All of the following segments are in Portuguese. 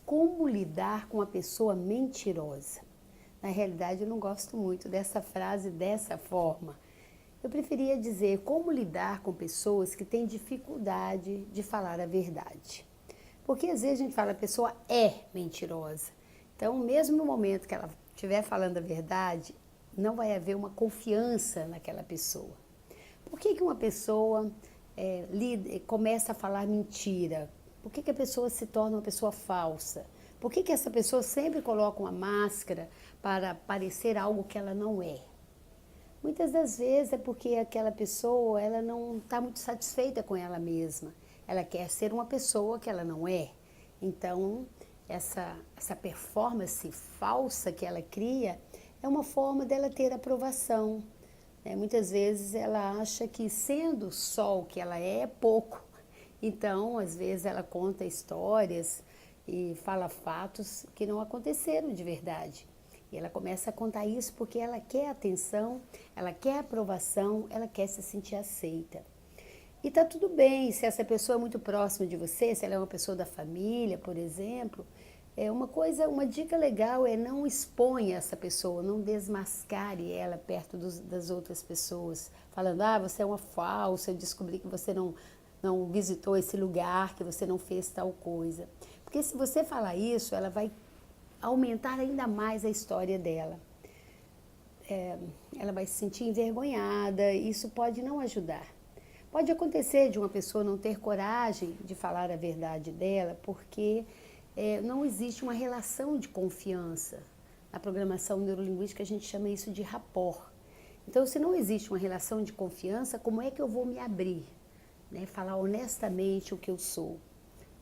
como lidar com uma pessoa mentirosa. Na realidade, eu não gosto muito dessa frase dessa forma. Eu preferia dizer como lidar com pessoas que têm dificuldade de falar a verdade. Porque às vezes a gente fala, a pessoa é mentirosa. Então, mesmo no momento que ela estiver falando a verdade, não vai haver uma confiança naquela pessoa. Por que uma pessoa começa a falar mentira? Por que a pessoa se torna uma pessoa falsa? Por que essa pessoa sempre coloca uma máscara para parecer algo que ela não é? Muitas das vezes é porque aquela pessoa ela não está muito satisfeita com ela mesma. Ela quer ser uma pessoa que ela não é. Então, essa performance falsa que ela cria é uma forma dela ter aprovação. Muitas vezes ela acha que sendo só o que ela é pouco. Então, às vezes ela conta histórias e fala fatos que não aconteceram de verdade. E ela começa a contar isso porque ela quer atenção, ela quer aprovação, ela quer se sentir aceita. E tá tudo bem, se essa pessoa é muito próxima de você, se ela é uma pessoa da família, por exemplo, uma dica legal é não exponha essa pessoa, não desmascare ela perto das outras pessoas, falando, você é uma falsa, eu descobri que você não visitou esse lugar, que você não fez tal coisa. Porque se você falar isso, ela vai aumentar ainda mais a história dela. Ela vai se sentir envergonhada, e isso pode não ajudar. Pode acontecer de uma pessoa não ter coragem de falar a verdade dela, porque não existe uma relação de confiança. Na programação neurolinguística a gente chama isso de rapport. Então, se não existe uma relação de confiança, como é que eu vou me abrir? Falar honestamente o que eu sou.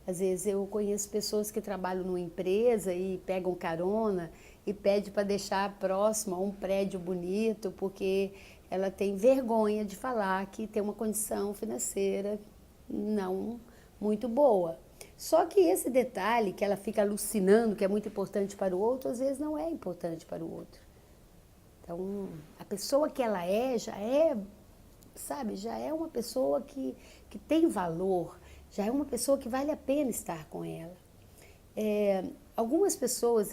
Às vezes eu conheço pessoas que trabalham numa empresa e pegam carona e pedem para deixar próximo a um prédio bonito, porque ela tem vergonha de falar que tem uma condição financeira não muito boa. Só que esse detalhe que ela fica alucinando que é muito importante para o outro, às vezes não é importante para o outro. Então, a pessoa que ela já é uma pessoa que tem valor, já é uma pessoa que vale a pena estar com ela. Algumas pessoas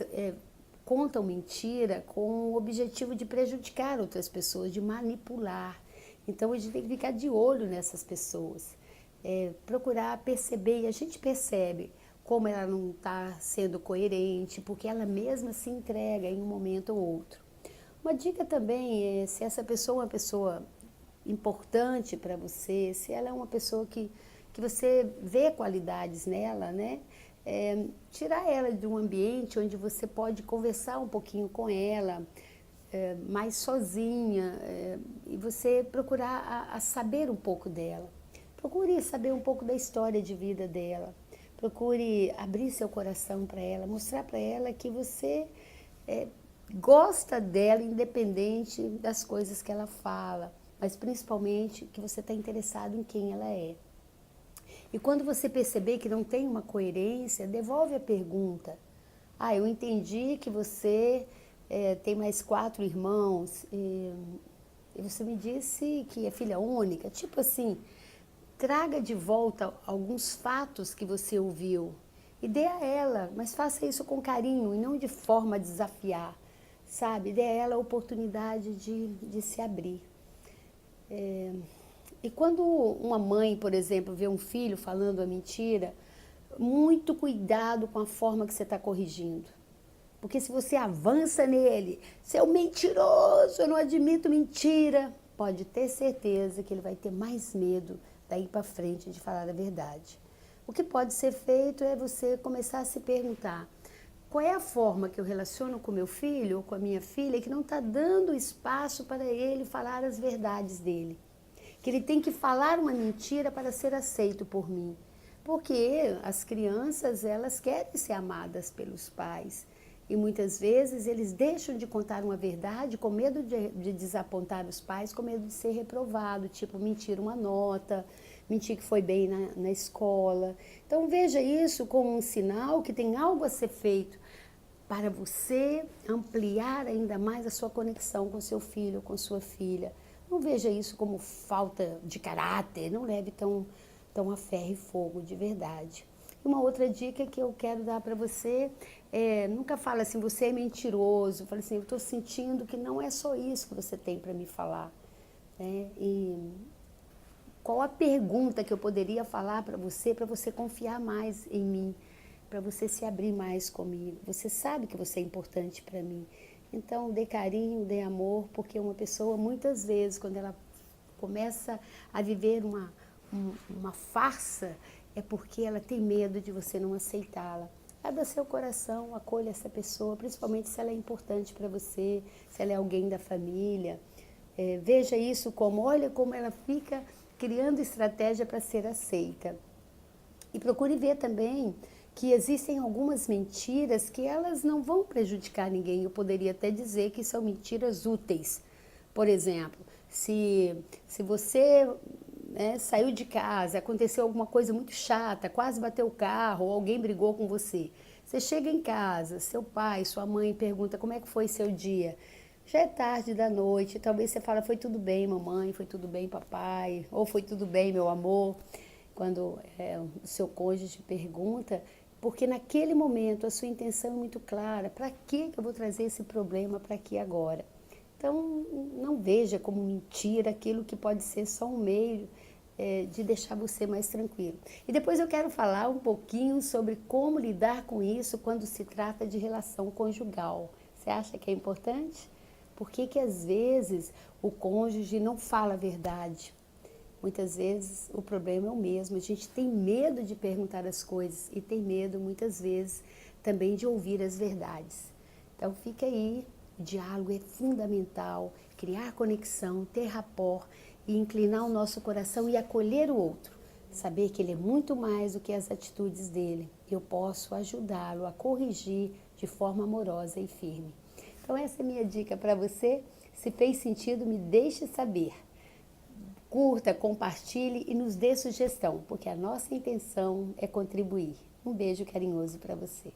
contam mentira com o objetivo de prejudicar outras pessoas, de manipular. Então a gente tem que ficar de olho nessas pessoas, procurar perceber, e a gente percebe como ela não está sendo coerente, porque ela mesma se entrega em um momento ou outro. Uma dica também é, se essa pessoa é uma pessoa importante para você, se ela é uma pessoa que você vê qualidades nela, tirar ela de um ambiente onde você pode conversar um pouquinho com ela, mais sozinha, e você procurar a saber um pouco dela. Procure saber um pouco da história de vida dela. Procure abrir seu coração para ela, mostrar para ela que você gosta dela, independente das coisas que ela fala, mas principalmente que você está interessado em quem ela é. E quando você perceber que não tem uma coerência, devolve a pergunta. Eu entendi que você tem mais 4 irmãos, e você me disse que é filha única. Tipo assim, traga de volta alguns fatos que você ouviu e dê a ela, mas faça isso com carinho e não de forma a desafiar, sabe? Dê a ela a oportunidade de se abrir. E quando uma mãe, por exemplo, vê um filho falando a mentira, muito cuidado com a forma que você está corrigindo. Porque se você avança nele, seu mentiroso, eu não admito mentira, pode ter certeza que ele vai ter mais medo daí para frente de falar a verdade. O que pode ser feito é você começar a se perguntar, qual é a forma que eu relaciono com meu filho ou com a minha filha que não está dando espaço para ele falar as verdades dele? Que ele tem que falar uma mentira para ser aceito por mim. Porque as crianças, elas querem ser amadas pelos pais. E muitas vezes eles deixam de contar uma verdade com medo de desapontar os pais, com medo de ser reprovado, tipo mentir uma nota, mentir que foi bem na escola. Então veja isso como um sinal que tem algo a ser feito para você ampliar ainda mais a sua conexão com seu filho ou com sua filha. Não veja isso como falta de caráter, não leve tão a ferro e fogo de verdade. E uma outra dica que eu quero dar para você é, nunca fala assim, você é mentiroso. Fala assim, eu estou sentindo que não é só isso que você tem para me falar. Né? E qual a pergunta que eu poderia falar para você confiar mais em mim, para você se abrir mais comigo. Você sabe que você é importante para mim. Então, dê carinho, dê amor, porque uma pessoa, muitas vezes, quando ela começa a viver uma farsa, é porque ela tem medo de você não aceitá-la. Abra seu coração, acolha essa pessoa, principalmente se ela é importante para você, se ela é alguém da família. Veja isso como, olha como ela fica criando estratégia para ser aceita. E procure ver também que existem algumas mentiras que elas não vão prejudicar ninguém. Eu poderia até dizer que são mentiras úteis. Por exemplo, se você saiu de casa, aconteceu alguma coisa muito chata, quase bateu o carro, ou alguém brigou com você. Você chega em casa, seu pai, sua mãe pergunta como é que foi seu dia. Já é tarde da noite, talvez você fala, foi tudo bem, mamãe, foi tudo bem, papai, ou foi tudo bem, meu amor, quando o seu cônjuge pergunta, porque naquele momento a sua intenção é muito clara, para que eu vou trazer esse problema para aqui agora? Então, não veja como mentira aquilo que pode ser só um meio de deixar você mais tranquilo. E depois eu quero falar um pouquinho sobre como lidar com isso quando se trata de relação conjugal. Você acha que é importante? Por que que às vezes o cônjuge não fala a verdade? Muitas vezes o problema é o mesmo, a gente tem medo de perguntar as coisas e tem medo muitas vezes também de ouvir as verdades. Então fica aí, o diálogo é fundamental, criar conexão, ter rapport e inclinar o nosso coração e acolher o outro. Saber que ele é muito mais do que as atitudes dele. Eu posso ajudá-lo a corrigir de forma amorosa e firme. Então essa é a minha dica para você. Se fez sentido, me deixe saber. Curta, compartilhe e nos dê sugestão, porque a nossa intenção é contribuir. Um beijo carinhoso para você.